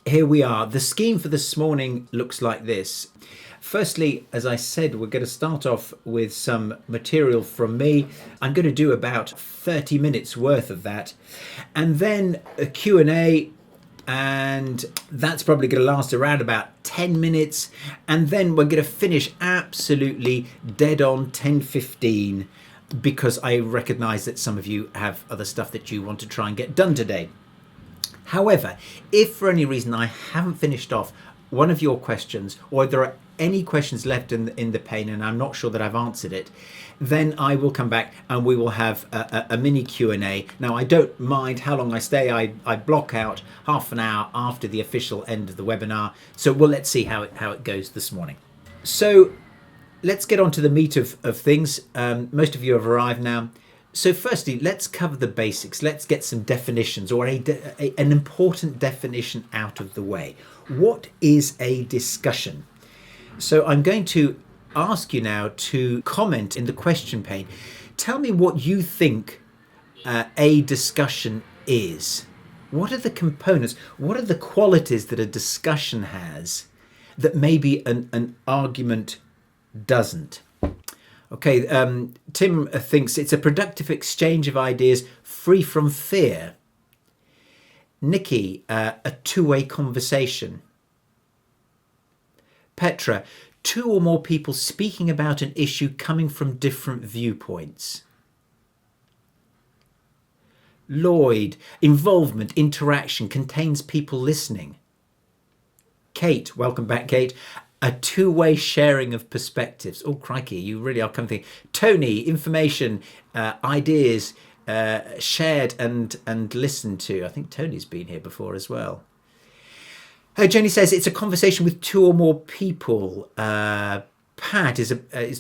here we are. The scheme for this morning looks like this. Firstly, as I said, we're going to start off with some material from me. I'm going to do about 30 minutes worth of that. And then a Q&A, and that's probably going to last around about 10 minutes. And then we're going to finish absolutely dead on 10:15, because I recognize that some of you have other stuff that you want to try and get done today. However, if for any reason I haven't finished off one of your questions, or there are any questions left in the pane and I'm not sure that I've answered it, then I will come back and we will have a mini Q&A. Now, I don't mind how long I stay. I block out half an hour after the official end of the webinar. So let's see how it goes this morning. So let's get on to the meat of things. Most of you have arrived now. So firstly, let's cover the basics. Let's get some definitions, or an important definition out of the way. What is a discussion? So I'm going to ask you now to comment in the question pane. Tell me what you think a discussion is. What are the components? What are the qualities that a discussion has that maybe an argument doesn't? Okay, Tim thinks it's a productive exchange of ideas free from fear. Nikki, a two-way conversation. Petra, two or more people speaking about an issue coming from different viewpoints. Lloyd, involvement, interaction, contains people listening. Kate, welcome back, Kate. A two-way sharing of perspectives. Oh, crikey, you really are coming. Tony, information, ideas shared and listened to. I think Tony's been here before as well. Jenny says it's a conversation with two or more people. Pat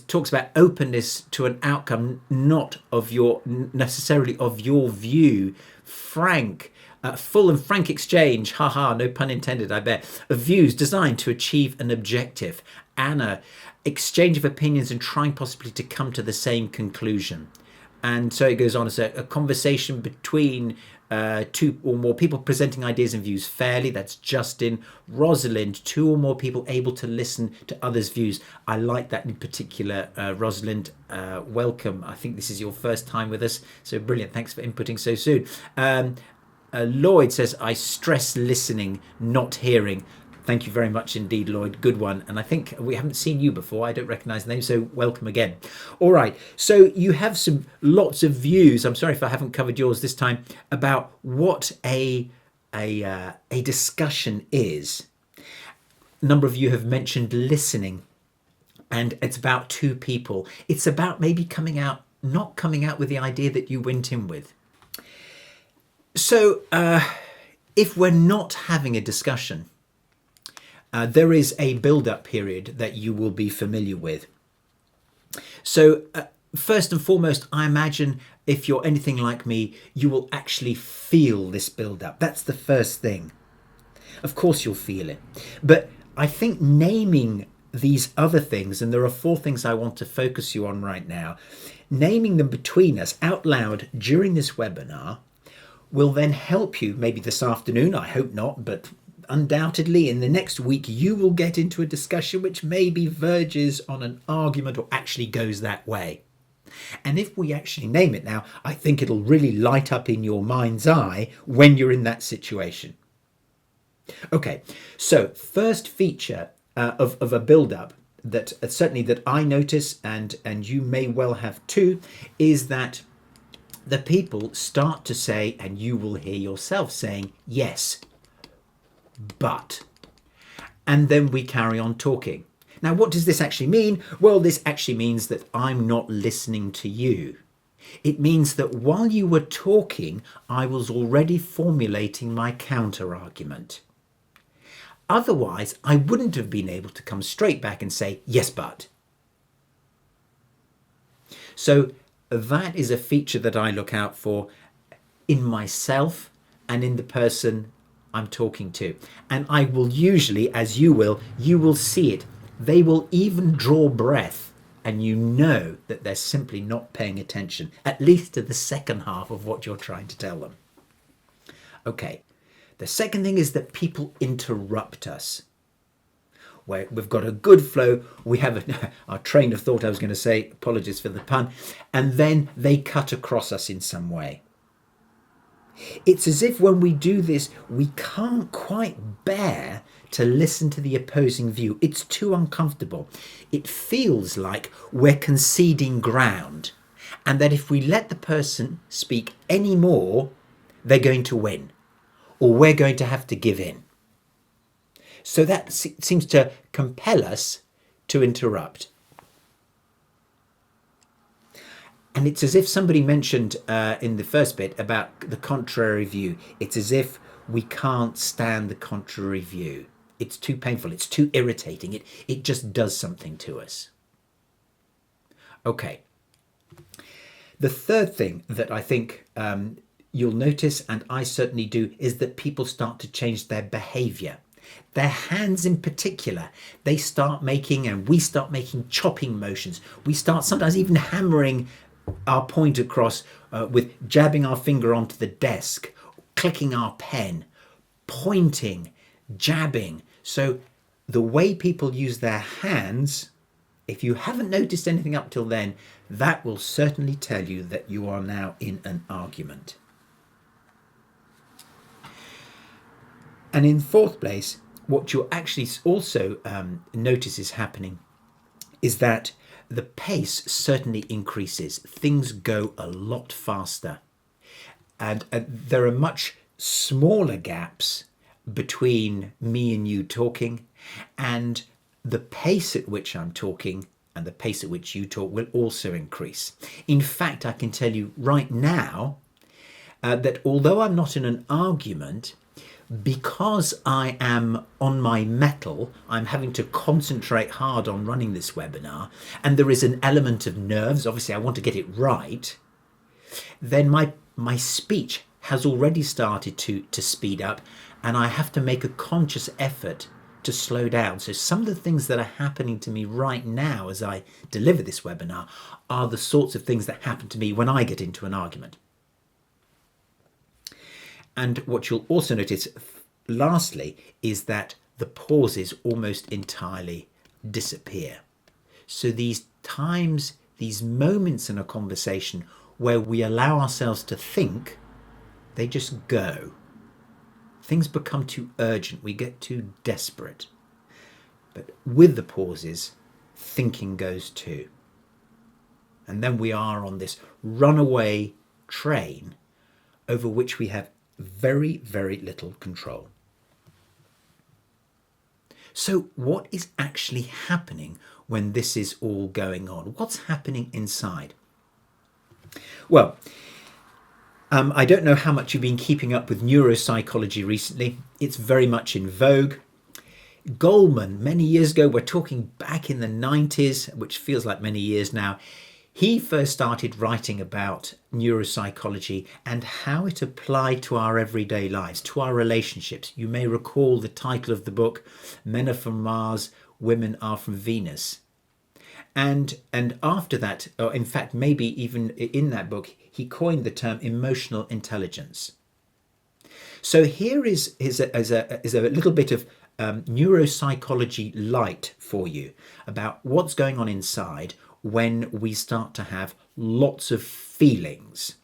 talks about openness to an outcome, not of necessarily of your view. Frank, full and frank exchange, haha, no pun intended, I bet, of views designed to achieve an objective. Anna, exchange of opinions and trying possibly to come to the same conclusion. And so it goes on as a conversation between two or more people presenting ideas and views fairly. That's Justin. Rosalind, two or more people able to listen to others' views. I like that in particular, Rosalind. Welcome. I think this is your first time with us. So brilliant. Thanks for inputting so soon. Lloyd says, I stress listening, not hearing. Thank you very much indeed, Lloyd. Good one. And I think we haven't seen you before. I don't recognize the name, so welcome again. All right. So you have lots of views. I'm sorry if I haven't covered yours this time, about what a discussion is. A number of you have mentioned listening, and it's about two people. It's about maybe not coming out with the idea that you went in with. So if we're not having a discussion, there is a build-up period that you will be familiar with. So first and foremost, I imagine if you're anything like me, you will actually feel this build-up. That's the first thing. Of course you'll feel it. But I think naming these other things, and there are 4 things I want to focus you on right now, naming them between us out loud during this webinar will then help you, maybe this afternoon, I hope not, but undoubtedly in the next week you will get into a discussion which maybe verges on an argument or actually goes that way. And if we actually name it now, I think it'll really light up in your mind's eye when you're in that situation. Okay, so first feature of a build-up that certainly that I notice, and you may well have too, is that the people start to say, and you will hear yourself saying, yes, but, and then we carry on talking. Now, what does this actually mean? Well, this actually means that I'm not listening to you. It means that while you were talking, I was already formulating my counter-argument. Otherwise, I wouldn't have been able to come straight back and say, yes, but. So that is a feature that I look out for in myself and in the person I'm talking to. And I will usually, as you will see it. They will even draw breath, and you know that they're simply not paying attention, at least to the second half of what you're trying to tell them. Okay, The second thing is that people interrupt us. Where we've got a good flow, we have our train of thought, I was going to say, apologies for the pun, and then they cut across us in some way. It's as if when we do this, we can't quite bear to listen to the opposing view. It's too uncomfortable. It feels like we're conceding ground, and that if we let the person speak any more, they're going to win, or we're going to have to give in. So that seems to compel us to interrupt. And it's as if somebody mentioned in the first bit about the contrary view. It's as if we can't stand the contrary view. It's too painful. It's too irritating. It just does something to us. Okay. The third thing that I think you'll notice, and I certainly do, is that people start to change their behavior. Their hands in particular, they start making, and we start making chopping motions. We start sometimes even hammering our point across with jabbing our finger onto the desk, clicking our pen, pointing, jabbing. So the way people use their hands, if you haven't noticed anything up till then, that will certainly tell you that you are now in an argument. And in fourth place, what you'll actually also notice is happening is that the pace certainly increases. Things go a lot faster. And there are much smaller gaps between me and you talking, and the pace at which I'm talking and the pace at which you talk will also increase. In fact, I can tell you right now that although I'm not in an argument, because I am on my mettle, I'm having to concentrate hard on running this webinar, and there is an element of nerves, obviously I want to get it right, then my speech has already started to speed up, and I have to make a conscious effort to slow down. So some of the things that are happening to me right now as I deliver this webinar are the sorts of things that happen to me when I get into an argument. And what you'll also notice, lastly, is that the pauses almost entirely disappear. So these times, these moments in a conversation where we allow ourselves to think, they just go. Things become too urgent, we get too desperate. But with the pauses, thinking goes too. And then we are on this runaway train over which we have very, very little control. So what is actually happening when this is all going on? What's happening inside? Well, I don't know how much you've been keeping up with neuropsychology recently. It's very much in vogue. Goleman, many years ago, we're talking back in the 90s, which feels like many years now, he first started writing about neuropsychology and how it applied to our everyday lives, to our relationships. You may recall the title of the book, Men Are From Mars, Women Are From Venus. And after that, or in fact, maybe even in that book, he coined the term emotional intelligence. So here is a little bit of neuropsychology light for you about what's going on inside when we start to have lots of feelings.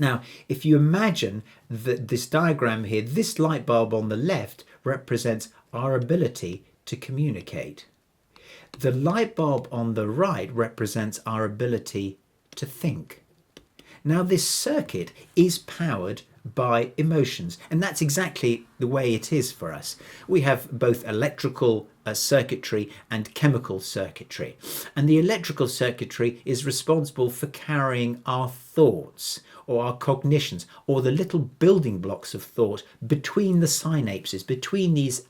Now, if you imagine that this diagram here, this light bulb on the left represents our ability to communicate. The light bulb on the right represents our ability to think. Now, this circuit is powered by emotions, and that's exactly the way it is for us. We have both electrical circuitry and chemical circuitry, and the electrical circuitry is responsible for carrying our thoughts or our cognitions or the little building blocks of thought between the synapses, between these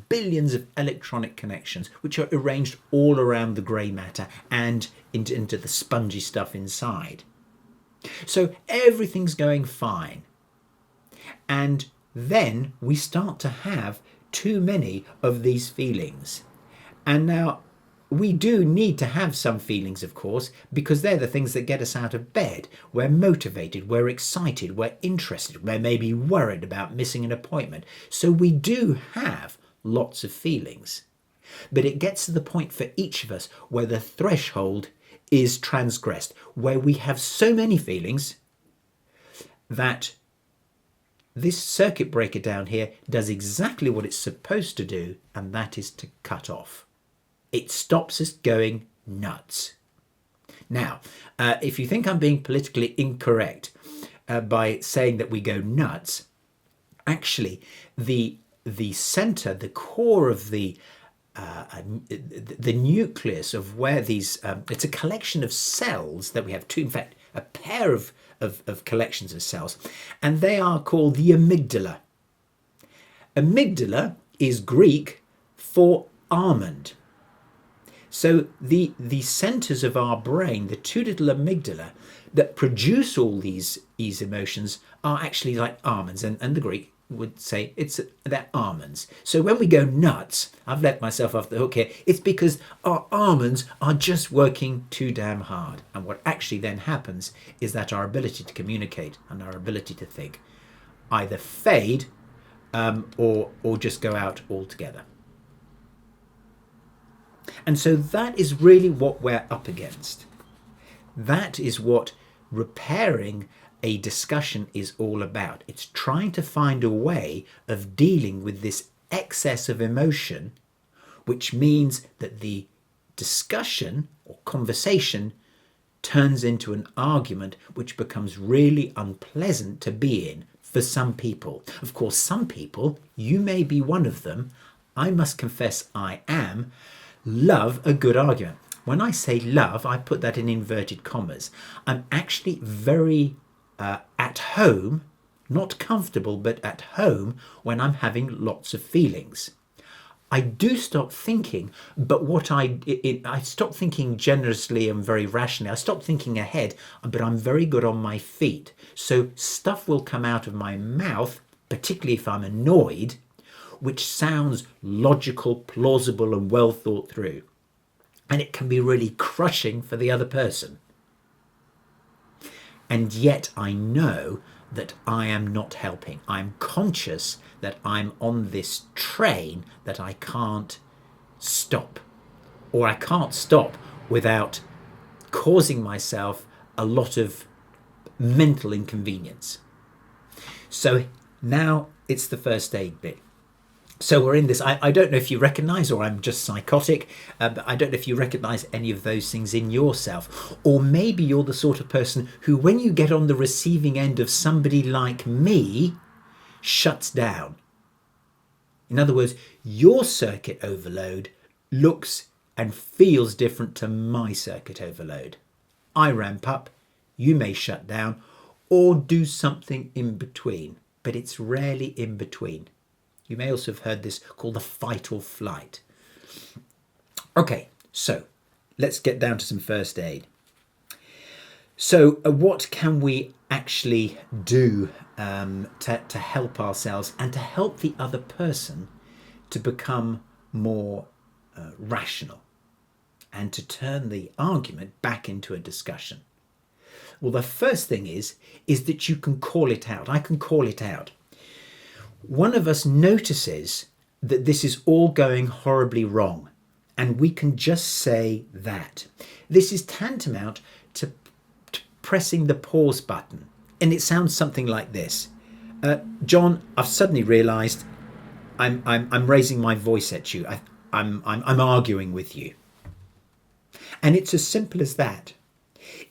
billions of electronic connections which are arranged all around the grey matter and into the spongy stuff inside. So everything's going fine. And then we start to have too many of these feelings. And now we do need to have some feelings, of course, because they're the things that get us out of bed. We're motivated, we're excited, we're interested, we're maybe worried about missing an appointment. So we do have lots of feelings. But it gets to the point for each of us where the threshold is transgressed, where we have so many feelings that this circuit breaker down here does exactly what it's supposed to do, and that is to cut off. It stops us going nuts. Now, if you think I'm being politically incorrect by saying that we go nuts, actually the center, the core of the nucleus of where these, it's a collection of cells that we have two, in fact, a pair of collections of cells, and they are called the amygdala. Amygdala is Greek for almond. So the centers of our brain, the two little amygdala that produce all these emotions, are actually like almonds, and the Greek would say they're almonds. So when we go nuts, I've let myself off the hook here, it's because our almonds are just working too damn hard. And what actually then happens is that our ability to communicate and our ability to think either fade or just go out altogether. And so that is really what we're up against. That is what repairing a discussion is all about. It's trying to find a way of dealing with this excess of emotion, which means that the discussion or conversation turns into an argument which becomes really unpleasant to be in for some people. Of course, some people, you may be one of them, I must confess I am, love a good argument. When I say love, I put that in inverted commas. I'm actually very at home, not comfortable, but at home when I'm having lots of feelings. I do stop thinking, but I stop thinking generously and very rationally. I stop thinking ahead, but I'm very good on my feet. So stuff will come out of my mouth, particularly if I'm annoyed, which sounds logical, plausible, and well thought through. And it can be really crushing for the other person. And yet I know that I am not helping. I'm conscious that I'm on this train that I can't stop. Or I can't stop without causing myself a lot of mental inconvenience. So now it's the first aid bit. So we're in this, I don't know if you recognise, or I'm just psychotic, but I don't know if you recognise any of those things in yourself. Or maybe you're the sort of person who, when you get on the receiving end of somebody like me, shuts down. In other words, your circuit overload looks and feels different to my circuit overload. I ramp up, you may shut down, or do something in between, but it's rarely in between. You may also have heard this called the fight or flight. Okay, so let's get down to some first aid. So what can we actually do to help ourselves and to help the other person to become more rational and to turn the argument back into a discussion? Well, the first thing is that you can call it out. I can call it out. One of us notices that this is all going horribly wrong, and we can just say that. This is tantamount to pressing the pause button, and it sounds something like this. John, I've suddenly realised I'm raising my voice at you. I'm arguing with you. And it's as simple as that.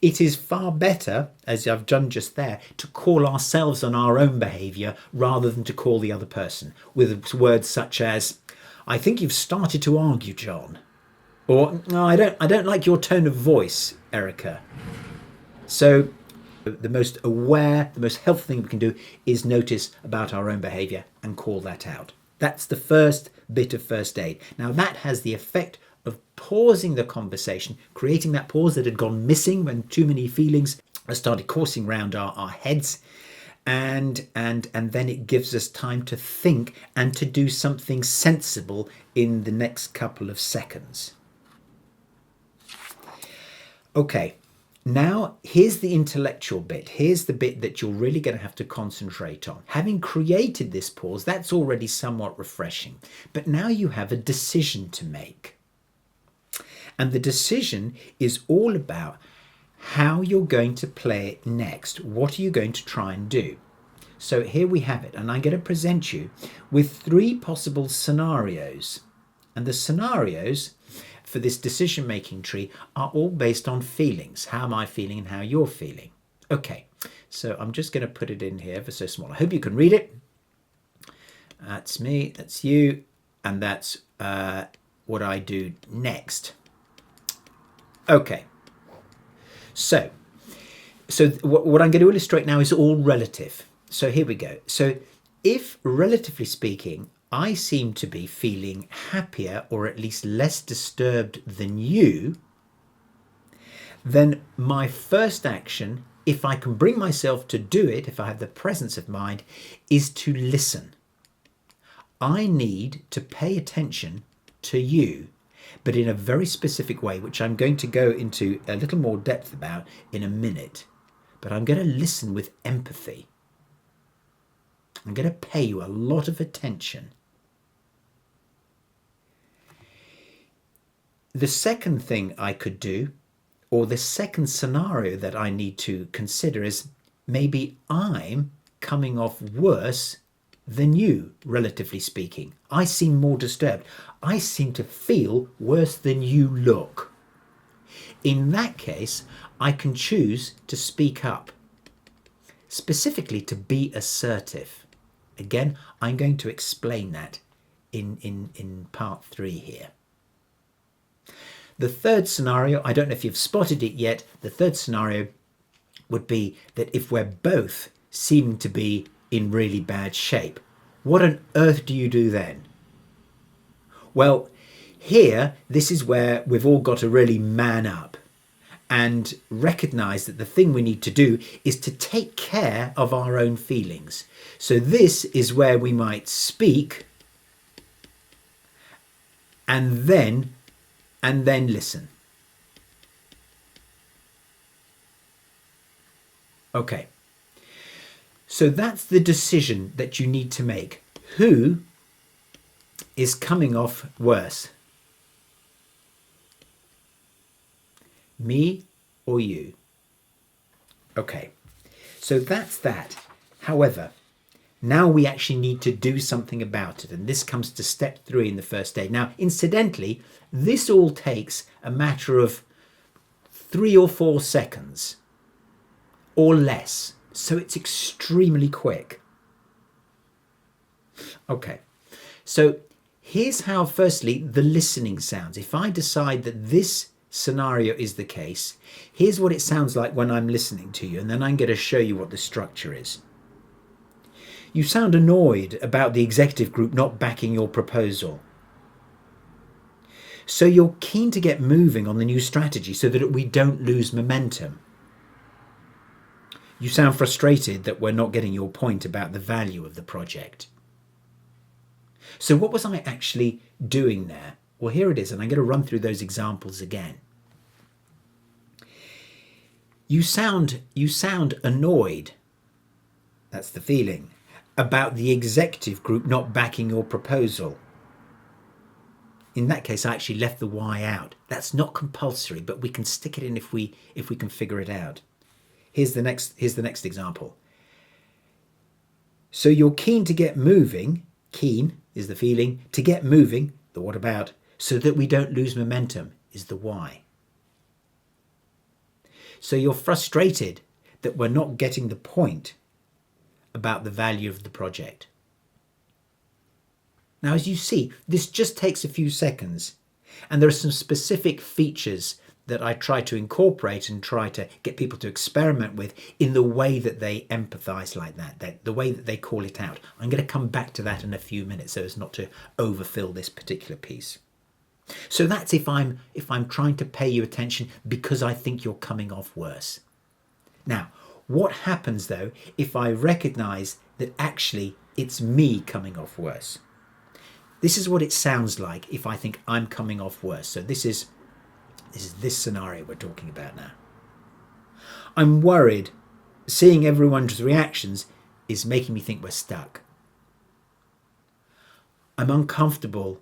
It is far better, as I've done just there, to call ourselves on our own behaviour rather than to call the other person with words such as, I think you've started to argue, John. Or, no, I don't like your tone of voice, Erica. So the most aware, the most helpful thing we can do is notice about our own behaviour and call that out. That's the first bit of first aid. Now that has the effect of pausing the conversation, creating that pause that had gone missing when too many feelings started coursing around our heads, and then it gives us time to think and to do something sensible in the next couple of seconds. Okay, now here's the intellectual bit. Here's the bit that you're really going to have to concentrate on. Having created this pause, that's already somewhat refreshing. But now you have a decision to make. And the decision is all about how you're going to play it next. What are you going to try and do? So here we have it, and I'm going to present you with 3 possible scenarios. And the scenarios for this decision-making tree are all based on feelings. How am I feeling and how you're feeling? Okay, so I'm just going to put it in here ever so small. I hope you can read it. That's me, that's you, and that's what I do next. Okay, so what I'm going to illustrate now is all relative. So here we go. So if, relatively speaking, I seem to be feeling happier or at least less disturbed than you, then my first action, if I can bring myself to do it, if I have the presence of mind, is to listen. I need to pay attention to you, but in a very specific way, which I'm going to go into a little more depth about in a minute. But I'm going to listen with empathy. I'm going to pay you a lot of attention. The second thing I could do, or the second scenario that I need to consider, is maybe I'm coming off worse than you, relatively speaking. I seem more disturbed. I seem to feel worse than you look. In that case, I can choose to speak up, specifically to be assertive. Again, I'm going to explain that in part 3 here. The third scenario, I don't know if you've spotted it yet, the third scenario would be that if we're both seeming to be in really bad shape, what on earth do you do then? Well, here, this is where we've all got to really man up and recognize that the thing we need to do is to take care of our own feelings. So this is where we might speak and then listen. Okay. So that's the decision that you need to make. Who is coming off worse? Me or you? Okay, so that's that. However, now we actually need to do something about it, and this comes to step 3 in the first aid. Now, incidentally, this all takes a matter of 3 or 4 seconds or less, so it's extremely quick. Okay, so here's how, firstly, the listening sounds. If I decide that this scenario is the case, here's what it sounds like when I'm listening to you, and then I'm going to show you what the structure is. You sound annoyed about the executive group not backing your proposal. So you're keen to get moving on the new strategy so that we don't lose momentum. You sound frustrated that we're not getting your point about the value of the project. So what was I actually doing there? Well, here it is, and I'm going to run through those examples again. You sound annoyed, that's the feeling, about the executive group not backing your proposal. In that case, I actually left the why out. That's not compulsory, but we can stick it in if we can figure it out. Here's the next example. So you're keen to get moving, keen is the feeling, to get moving, the what about, so that we don't lose momentum is the why. So you're frustrated that we're not getting the point about the value of the project. Now, as you see, this just takes a few seconds, and there are some specific features that I try to incorporate and try to get people to experiment with in the way that they empathize like that, the way that they call it out. I'm going to come back to that in a few minutes so as not to overfill this particular piece. So that's if I'm trying to pay you attention because I think you're coming off worse. Now, what happens though if I recognize that actually it's me coming off worse? This is what it sounds like if I think I'm coming off worse. So this is This is this scenario we're talking about now. I'm worried. Seeing everyone's reactions is making me think we're stuck. I'm uncomfortable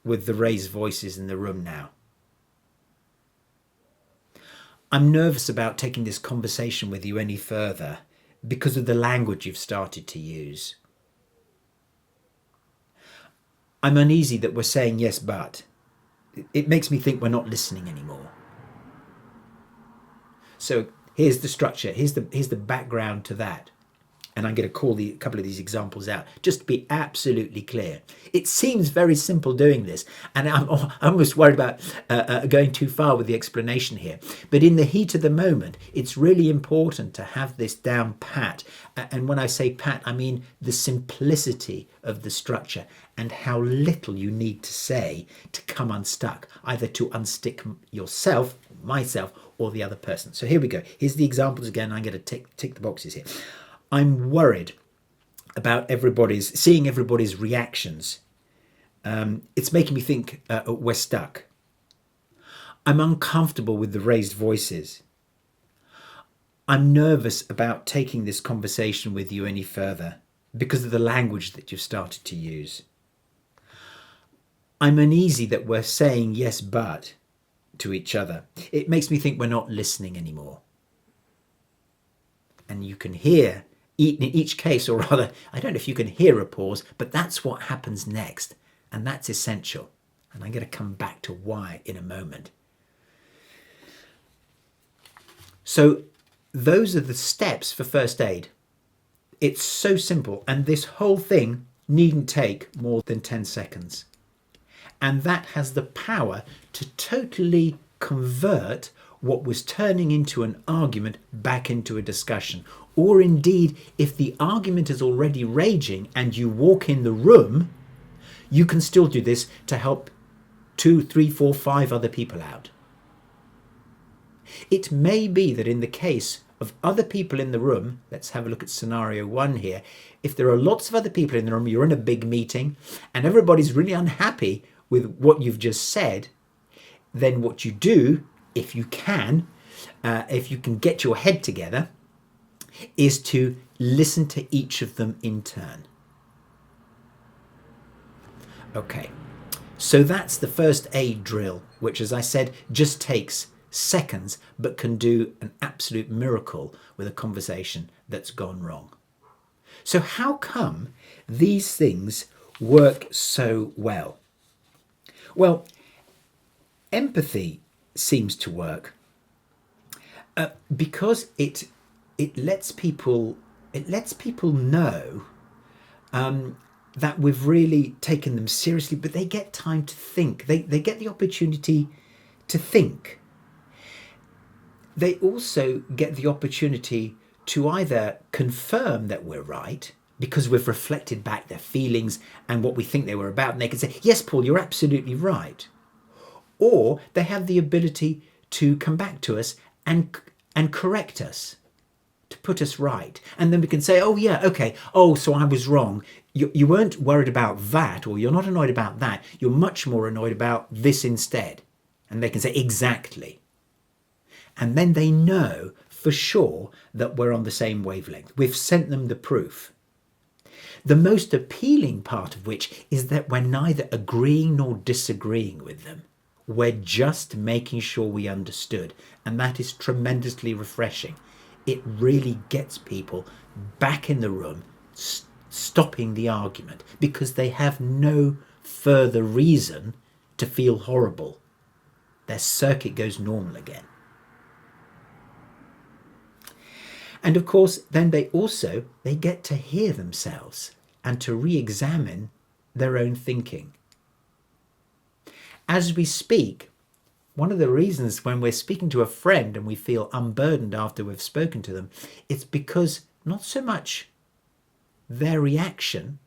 with the raised voices in the room now. I'm nervous about taking this conversation with you any further because of the language you've started to use. I'm uneasy that we're saying yes, but. It makes me think we're not listening anymore. So here's the structure. Here's the background to that. And I'm going to call a couple of these examples out just to be absolutely clear. It seems very simple doing this, and I'm almost worried about going too far with the explanation here. But in the heat of the moment, it's really important to have this down pat. And when I say pat, I mean the simplicity of the structure and how little you need to say to come unstuck, either to unstick yourself, myself, or the other person. So here we go. Here's the examples again. I'm going to tick the boxes here. I'm worried about seeing everybody's reactions. It's making me think we're stuck. I'm uncomfortable with the raised voices. I'm nervous about taking this conversation with you any further because of the language that you've started to use. I'm uneasy that we're saying yes, but to each other. It makes me think we're not listening anymore. And you can hear, in each case, or rather, I don't know if you can hear a pause, but that's what happens next. And that's essential. And I'm going to come back to why in a moment. So those are the steps for first aid. It's so simple. And this whole thing needn't take more than 10 seconds. And that has the power to totally convert what was turning into an argument back into a discussion. Or indeed, if the argument is already raging and you walk in the room, you can still do this to help 2, 3, 4, 5 other people out. It may be that in the case of other people in the room, let's have a look at scenario 1 here. If there are lots of other people in the room, you're in a big meeting and everybody's really unhappy with what you've just said, then what you do, if you can get your head together, is to listen to each of them in turn. Okay, so that's the first aid drill, which, as I said, just takes seconds, but can do an absolute miracle with a conversation that's gone wrong. So how come these things work so well? Well, empathy seems to work because it lets people know that we've really taken them seriously, but they get time to think. They get the opportunity to think. They also get the opportunity to either confirm that we're right because we've reflected back their feelings and what we think they were about, and they can say, yes, Paul, you're absolutely right. Or they have the ability to come back to us and correct us, to put us right. And then we can say, oh yeah, okay, oh, so I was wrong. You weren't worried about that, or you're not annoyed about that. You're much more annoyed about this instead. And they can say, exactly. And then they know for sure that we're on the same wavelength. We've sent them the proof. The most appealing part of which is that we're neither agreeing nor disagreeing with them. We're just making sure we understood. And that is tremendously refreshing. It really gets people back in the room, stopping the argument, because they have no further reason to feel horrible. Their circuit goes normal again. And of course, then they get to hear themselves and to re-examine their own thinking. As we speak, one of the reasons when we're speaking to a friend and we feel unburdened after we've spoken to them, it's because not so much their reaction,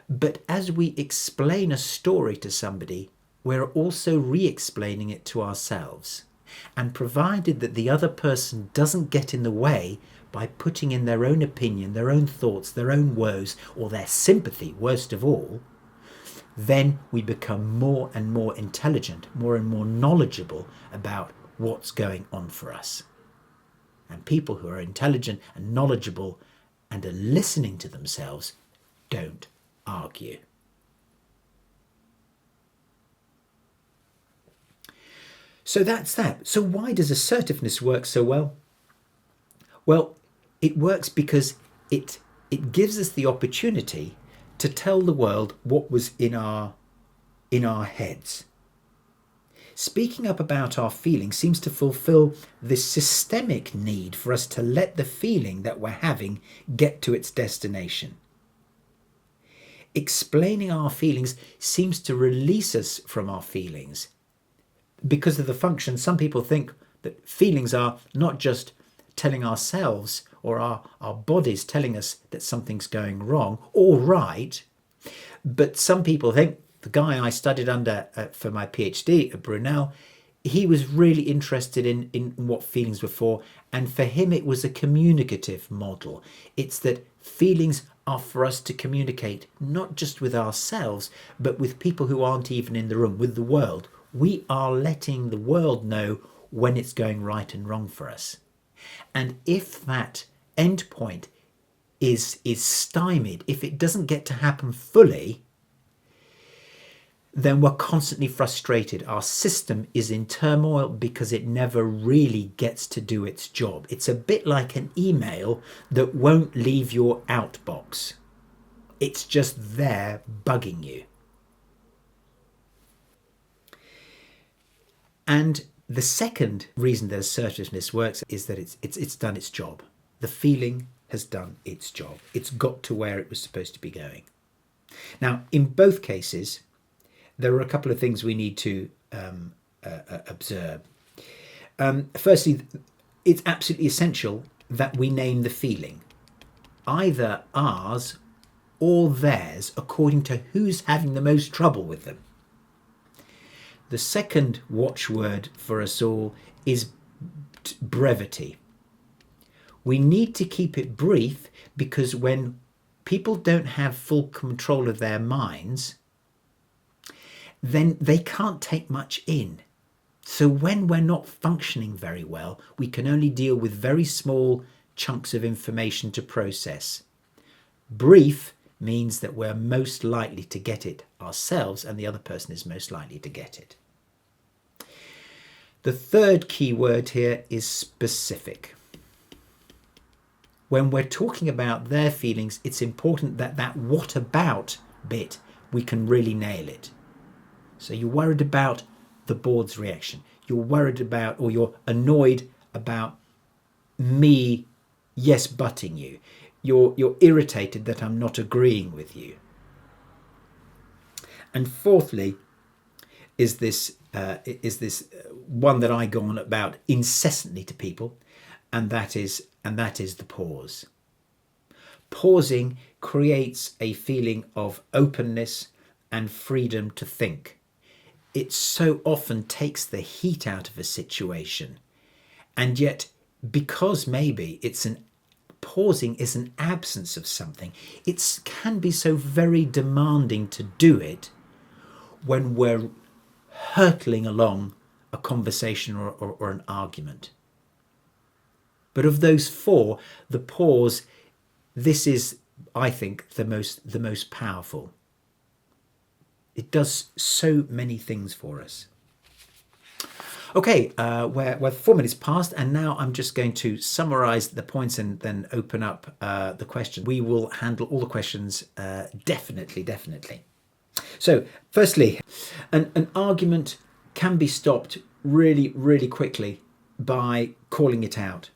but as we explain a story to somebody, we're also re-explaining it to ourselves. And provided that the other person doesn't get in the way by putting in their own opinion, their own thoughts, their own woes, or their sympathy, worst of all, then we become more and more intelligent, more and more knowledgeable about what's going on for us. And people who are intelligent and knowledgeable and are listening to themselves don't argue. So that's that. So why does assertiveness work so well? Well, it works because it gives us the opportunity to tell the world what was in our heads. Speaking up about our feelings seems to fulfill this systemic need for us to let the feeling that we're having get to its destination. Explaining our feelings seems to release us from our feelings. Because of the function, some people think that feelings are not just telling ourselves or our bodies telling us that something's going wrong or right, but some people think, the guy I studied under for my PhD at Brunel, he was really interested in what feelings were for, and for him it was a communicative model. It's that feelings are for us to communicate not just with ourselves, but with people who aren't even in the room, with the world. We are letting the world know when it's going right and wrong for us. And if that end point is stymied, if it doesn't get to happen fully, then we're constantly frustrated. Our system is in turmoil because it never really gets to do its job. It's a bit like an email that won't leave your outbox. It's just there bugging you. And the second reason that assertiveness works is that it's done its job. The feeling has done its job. It's got to where it was supposed to be going. Now, in both cases, there are a couple of things we need to observe. Firstly, it's absolutely essential that we name the feeling, either ours or theirs, according to who's having the most trouble with them. The second watchword for us all is brevity. We need to keep it brief because when people don't have full control of their minds, then they can't take much in. So when we're not functioning very well, we can only deal with very small chunks of information to process. Brief means that we're most likely to get it ourselves and the other person is most likely to get it. The third key word here is specific. When we're talking about their feelings, it's important that that what about bit, we can really nail it. So you're worried about the board's reaction. You're worried about, or you're annoyed about me yes butting you. You're irritated that I'm not agreeing with you. And fourthly is this one that I go on about incessantly to people, and that is the pause. Pausing creates a feeling of openness and freedom to think. It so often takes the heat out of a situation, and yet because maybe pausing is an absence of something, it can be so very demanding to do it when we're hurtling along a conversation or an argument. But of those four, the pause, this is, I think, the most powerful. It does so many things for us. Okay, we're 4 minutes past, and now I'm just going to summarize the points and then open up the questions. We will handle all the questions definitely. So, firstly, an argument can be stopped really, really quickly by calling it out.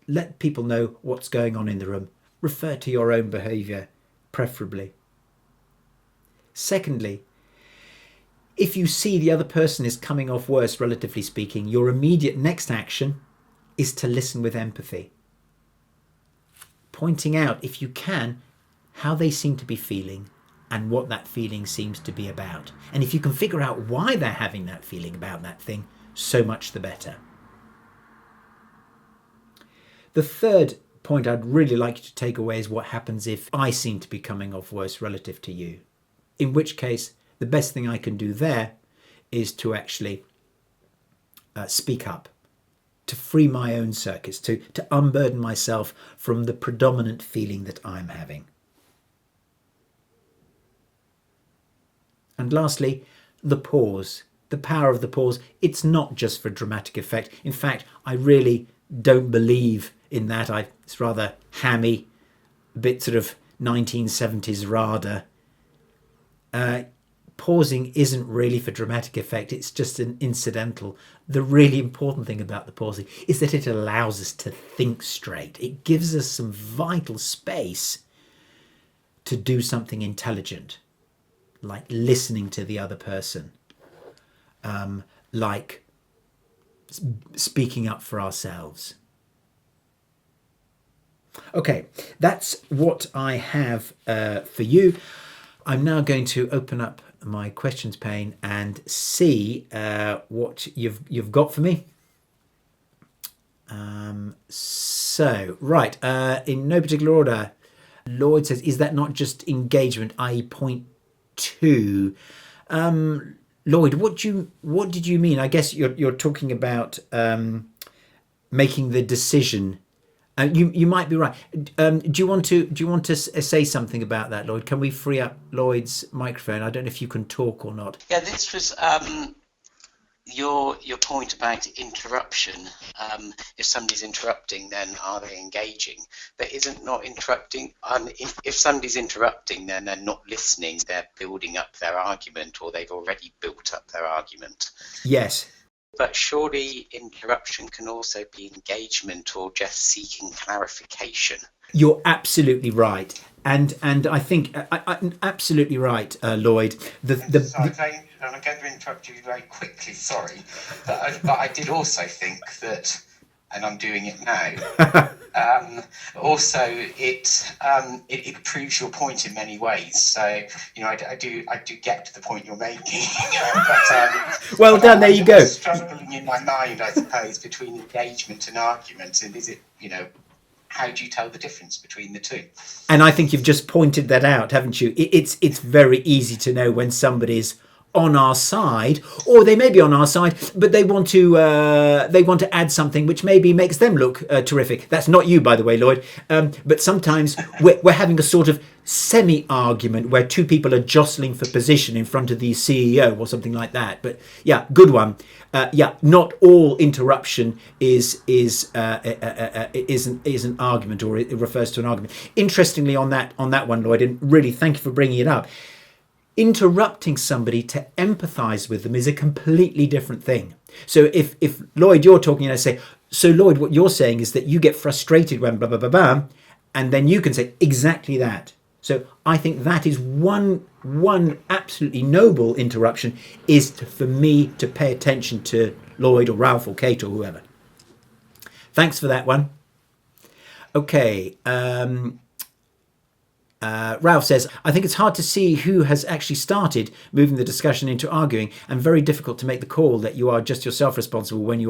Let people know what's going on in the room. Refer to your own behaviour, preferably. Secondly, if you see the other person is coming off worse, relatively speaking, your immediate next action is to listen with empathy. Pointing out, if you can, how they seem to be feeling and what that feeling seems to be about. And if you can figure out why they're having that feeling about that thing, so much the better. The third point I'd really like you to take away is what happens if I seem to be coming off worse relative to you. in which case the best thing I can do there is to actually speak up, to free my own circuits, to unburden myself from the predominant feeling that I'm having. And lastly, the pause, the power of the pause. It's not just for dramatic effect. In fact, I really don't believe in that. It's rather hammy, a bit sort of 1970s RADA. Pausing isn't really for dramatic effect. It's just an incidental. The really important thing about the pausing is that it allows us to think straight. It gives us some vital space to do something intelligent, like listening to the other person, like speaking up for ourselves. Okay, that's what I have for you. I'm now going to open up my questions pane and see what you've got for me. Right, in no particular order, Lloyd says, is that not just engagement, i.e. point 2? Lloyd, what did you mean? I guess you're talking about making the decision. You might be right. Do you want to say something about that, Lloyd? Can we free up Lloyd's microphone? I don't know if you can talk or not. Yeah, this was your point about interruption. If somebody's interrupting, then are they engaging? But isn't not interrupting? If somebody's interrupting, then they're not listening. They're building up their argument, or they've already built up their argument. Yes. But surely interruption can also be engagement or just seeking clarification. You're absolutely right, and I think I'm absolutely right, Lloyd. I'm going to interrupt you very quickly. Sorry, but I did also think that, and I'm doing it now. Also, it proves your point in many ways. So I do get to the point you're making. Well done. There you go. Struggling in my mind, I suppose, between engagement and argument, and is it how do you tell the difference between the two? And I think you've just pointed that out, haven't you? It's very easy to know when somebody's on our side, or they may be on our side, but they want to add something which maybe makes them look terrific. That's not you, by the way, Lloyd. But sometimes we're having a sort of semi-argument where two people are jostling for position in front of the CEO or something like that. But yeah, good one. Not all interruption is an argument, or it refers to an argument. Interestingly, on that one, Lloyd, and really thank you for bringing it up. Interrupting somebody to empathize with them is a completely different thing. So if Lloyd, you're talking, and I say, so Lloyd, what you're saying is that you get frustrated when blah, blah, blah, blah, and then you can say exactly that. So I think that is one absolutely noble interruption, is for me to pay attention to Lloyd or Ralph or Kate or whoever. Thanks for that one. Okay. Ralph says, I think it's hard to see who has actually started moving the discussion into arguing, and very difficult to make the call that you are just yourself responsible when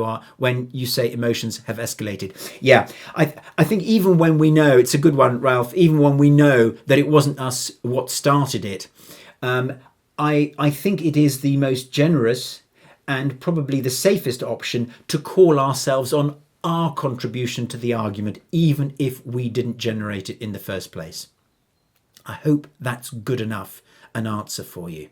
you say emotions have escalated. Yeah, I think even when we know, it's a good one, Ralph, even when we know that it wasn't us what started it, I think it is the most generous and probably the safest option to call ourselves on our contribution to the argument, even if we didn't generate it in the first place. I hope that's good enough an answer for you.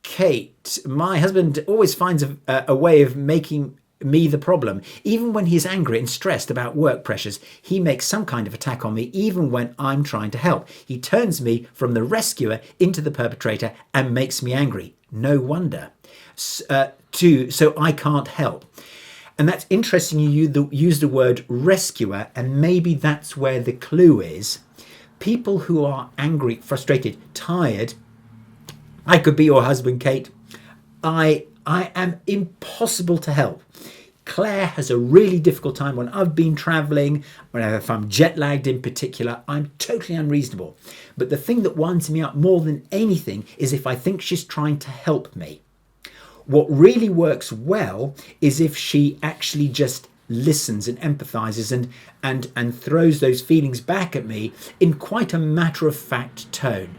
Kate, my husband always finds a way of making me the problem. Even when he's angry and stressed about work pressures, he makes some kind of attack on me, even when I'm trying to help. He turns me from the rescuer into the perpetrator and makes me angry. No wonder. So I can't help. And that's interesting, you use the word rescuer, and maybe that's where the clue is. People who are angry, frustrated, tired, I could be your husband, Kate. I am impossible to help. Claire has a really difficult time when I've been travelling, if I'm jet lagged in particular. I'm totally unreasonable. But the thing that winds me up more than anything is if I think she's trying to help me. What really works well is if she actually just listens and empathizes and throws those feelings back at me in quite a matter-of-fact tone.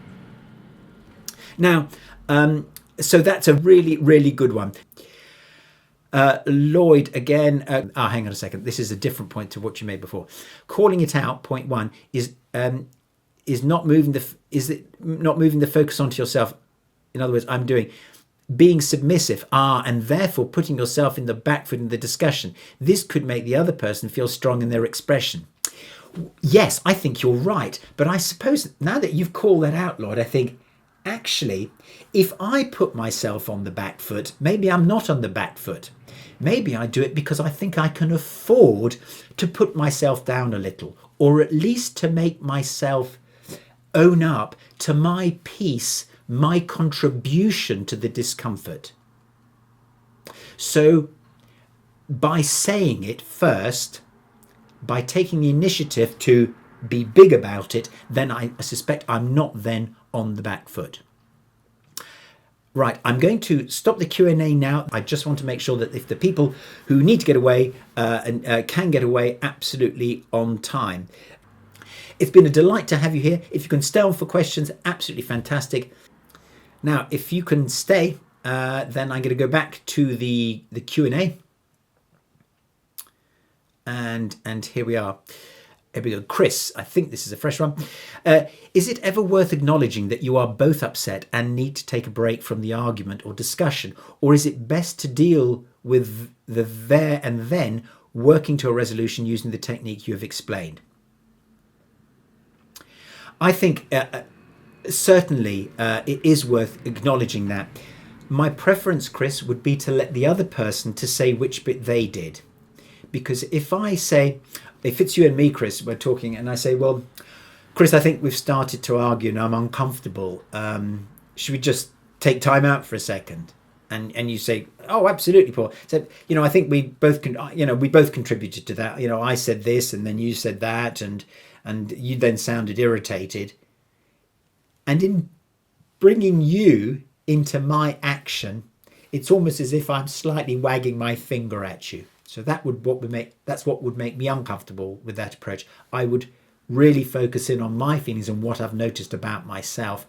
Now, so that's a really, really good one. Lloyd again. Hang on a second. This is a different point to what you made before. Calling it out. Point one is not moving the focus onto yourself. In other words, I'm doing being submissive. And therefore putting yourself in the back foot in the discussion. This could make the other person feel strong in their expression. Yes, I think you're right. But I suppose now that you've called that out, Lloyd, I think, actually, if I put myself on the back foot, maybe I'm not on the back foot. Maybe I do it because I think I can afford to put myself down a little, or at least to make myself own up to my piece, my contribution to the discomfort. So by saying it first, by taking the initiative to be big about it, then I suspect I'm not then on the back foot. Right, I'm going to stop the Q&A now. I just want to make sure that if the people who need to get away can get away absolutely on time. It's been a delight to have you here. If you can stay on for questions, absolutely fantastic. Now, if you can stay, then I'm going to go back to the Q&A. And here we are. Here we go. Chris, I think this is a fresh one. Is it ever worth acknowledging that you are both upset and need to take a break from the argument or discussion? Or is it best to deal with the there and then, working to a resolution using the technique you have explained? I think certainly it is worth acknowledging that. My preference, Chris, would be to let the other person to say which bit they did. Because if I say, if it's you and me, Chris, we're talking, and I say, well, Chris, I think we've started to argue and I'm uncomfortable. Should we just take time out for a second? And you say, oh, absolutely, Paul. So, I think we both contributed to that. I said this and then you said that and you then sounded irritated. And in bringing you into my action, it's almost as if I'm slightly wagging my finger at you. So that's what would make me uncomfortable with that approach. I would really focus in on my feelings and what I've noticed about myself.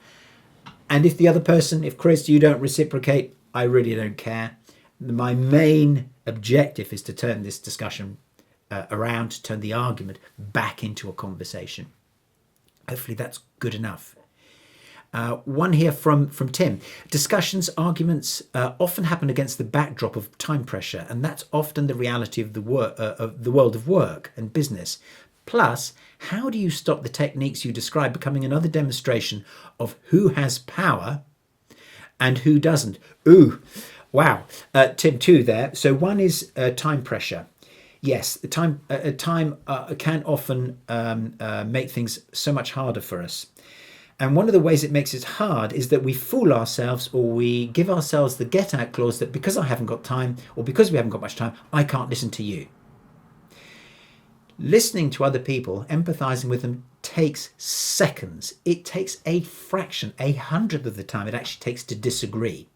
And if the other person, if Chris, you don't reciprocate, I really don't care. My main objective is to turn this discussion around, to turn the argument back into a conversation. Hopefully that's good enough. One here from Tim. Discussions, arguments often happen against the backdrop of time pressure, and that's often the reality of the world of work and business. Plus, how do you stop the techniques you describe becoming another demonstration of who has power and who doesn't? Ooh, wow. Tim, two there. So one is time pressure. Yes, the time can often make things so much harder for us. And one of the ways it makes it hard is that we fool ourselves, or we give ourselves the get out clause that because I haven't got time, or because we haven't got much time, I can't listen to you. Listening to other people, empathizing with them, takes seconds. It takes a fraction, 1/100th of the time it actually takes to disagree.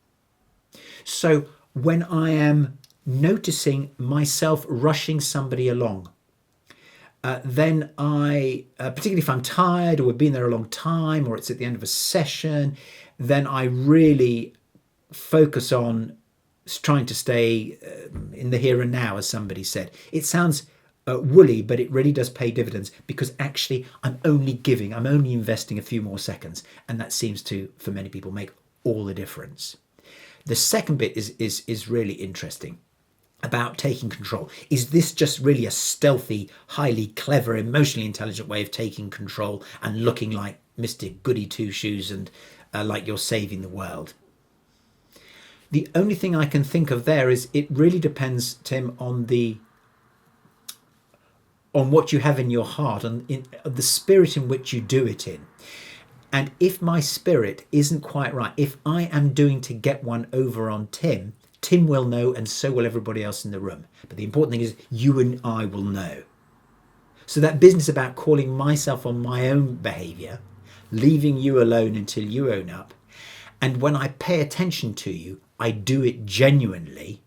So when I am noticing myself rushing somebody along, then I, particularly if I'm tired or we've been there a long time or it's at the end of a session, then I really focus on trying to stay in the here and now, as somebody said. It sounds woolly, but it really does pay dividends, because actually I'm only investing a few more seconds, and that seems to, for many people, make all the difference. The second bit is really interesting. About taking control. Is this just really a stealthy, highly clever, emotionally intelligent way of taking control and looking like Mr. Goody Two-Shoes and like you're saving the world? The only thing I can think of there is it really depends, Tim, on what you have in your heart and in the spirit in which you do it in. And if my spirit isn't quite right, if I am doing to get one over on Tim will know, and so will everybody else in the room. But the important thing is you and I will know. So that business about calling myself on my own behaviour, leaving you alone until you own up, and when I pay attention to you, I do it genuinely,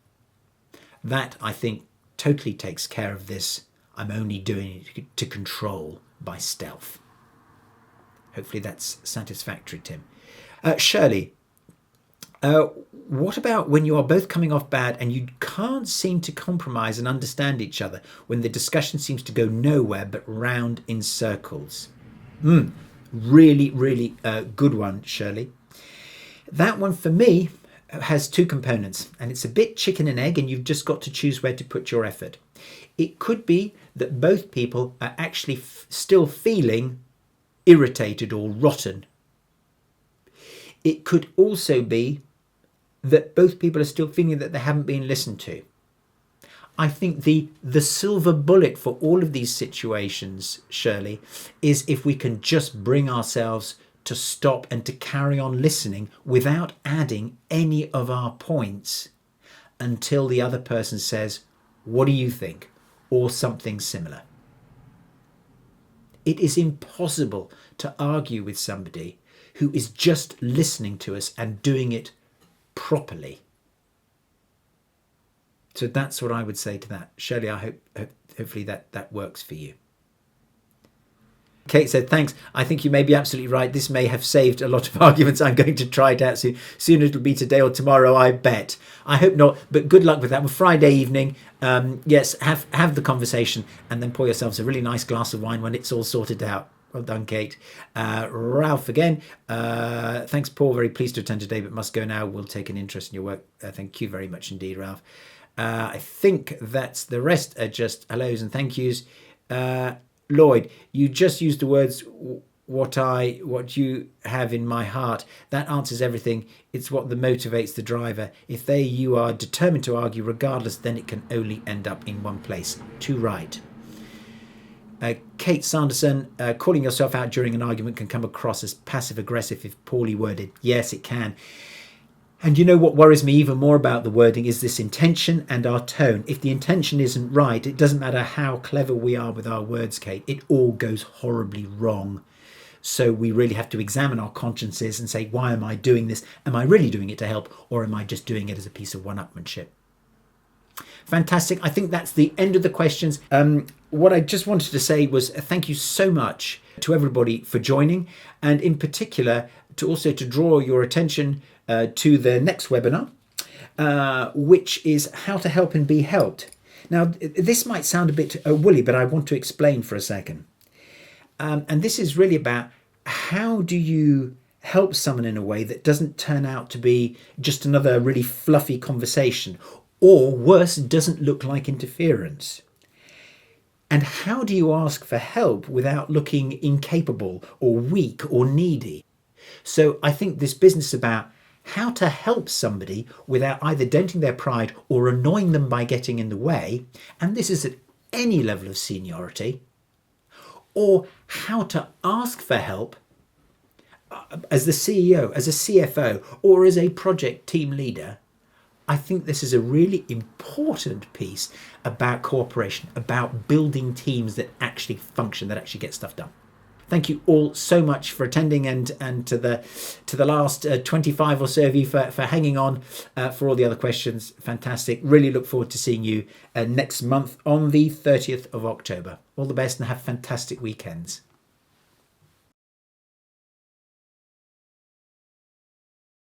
that I think totally takes care of this. I'm only doing it to control by stealth. Hopefully that's satisfactory, Tim. Shirley, what about when you are both coming off bad and you can't seem to compromise and understand each other, when the discussion seems to go nowhere but round in circles? Really, really good one, Shirley. That one for me has two components, and it's a bit chicken and egg, and you've just got to choose where to put your effort. It could be that both people are actually still feeling irritated or rotten. It could also be that both people are still feeling that they haven't been listened to. I think the silver bullet for all of these situations, Shirley, is if we can just bring ourselves to stop and to carry on listening without adding any of our points until the other person says, "What do you think?" or something similar. It is impossible to argue with somebody who is just listening to us and doing it properly. So that's what I would say to that. Shirley, I hopefully that works for you. Kate said, thanks. I think you may be absolutely right. This may have saved a lot of arguments. I'm going to try it out soon. Soon it'll be today or tomorrow, I bet. I hope not, but good luck with that. Well, Friday evening, yes, have the conversation and then pour yourselves a really nice glass of wine when it's all sorted out. Well done, Kate. Ralph again. Thanks, Paul. Very pleased to attend today, but must go now. We'll take an interest in your work. Thank you very much indeed, Ralph. I think that's the rest are just hellos and thank yous. Lloyd, you just used the words what you have in my heart. That answers everything. It's what motivates the driver. If you are determined to argue regardless, then it can only end up in one place. Too right. Kate Sanderson, calling yourself out during an argument can come across as passive-aggressive if poorly worded. Yes, it can. And you know what worries me even more about the wording is this intention and our tone. If the intention isn't right, it doesn't matter how clever we are with our words, Kate. It all goes horribly wrong. So we really have to examine our consciences and say, why am I doing this? Am I really doing it to help, or am I just doing it as a piece of one-upmanship? Fantastic. I think that's the end of the questions. What I just wanted to say was thank you so much to everybody for joining, and in particular to draw your attention to the next webinar, which is how to help and be helped. Now, this might sound a bit woolly, but I want to explain for a second. And this is really about how do you help someone in a way that doesn't turn out to be just another really fluffy conversation, or worse, doesn't look like interference. And how do you ask for help without looking incapable or weak or needy? So I think this business about how to help somebody without either denting their pride or annoying them by getting in the way, and this is at any level of seniority, or how to ask for help as the CEO, as a CFO, or as a project team leader. I think this is a really important piece about cooperation, about building teams that actually function, that actually get stuff done. Thank you all so much for attending, and to the last 25 or so of you for hanging on for all the other questions. Fantastic. Really look forward to seeing you next month on the 30th of October. All the best and have fantastic weekends.